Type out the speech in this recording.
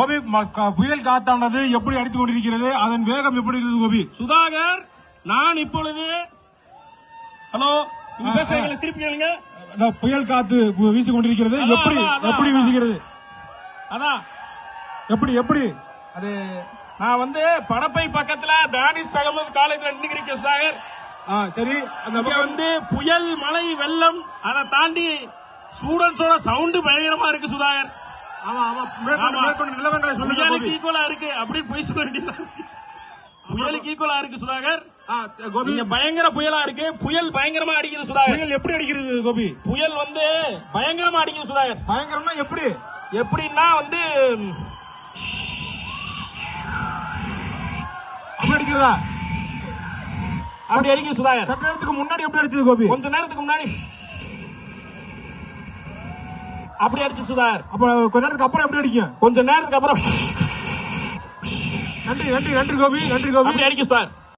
கோபி புயல் காத்தானது எப்படி அடித்துக் கொண்டிருக்கிறது, அதன் வேகம் எப்படி இருக்குது கோபி? சுதாகர், நான் இப்பொழுது ஹலோ பேசுறீங்க, திருப்பி கேளுங்க. புயல் காத்து வீசிக் கொண்டிருக்கிறது, எப்படி வீசுகிறது? அதான் எப்படி எப்படி அது நான் வந்து படப்பை பக்கத்துல தானிஷ் அகமது காலேஜ்ல நின்னுக்கிறேன் சுதாகர். சரி, அந்த வந்து புயல், மழை, வெள்ளம், அதை தாண்டி ஸ்டூடெண்ட்ஸோட சவுண்ட் பயங்கரமா இருக்கு சுதாகர். நிலவரங்களை புயலுக்கு ஈக்குவலா இருக்கு, அப்படி போய் சொல்ல வேண்டியது. புயலுக்கு ஈக்குவலா இருக்கு சுதாகர். கோபி பயங்கர புயலா இருக்கு, புயல் பயங்கரமா அடிக்குது சுதாகர். புயல் எப்படி அடிக்கிறது கோபி? புயல் வந்து பயங்கரமா அடிக்குது சுதாகர். பயங்கரமா எப்படி? எப்படின்னா வந்து அப்படி அடிக்கிறதா? அப்படி அடிக்குது சுதாகர். சற்று நேரத்துக்கு முன்னாடி எப்படி அடிச்சது கோபி? கொஞ்ச நேரத்துக்கு முன்னாடி அப்படி அடிச்சு சுதாகர். அப்ப கொஞ்ச நேரத்துக்கு அப்புறம் எப்படி அடிக்கும்? கொஞ்ச நேரத்துக்கு அப்புறம் நன்றி நன்றி நன்றி கோபி, நன்றி கோபி. அப்படி அடிக்கும் சுதாகர்.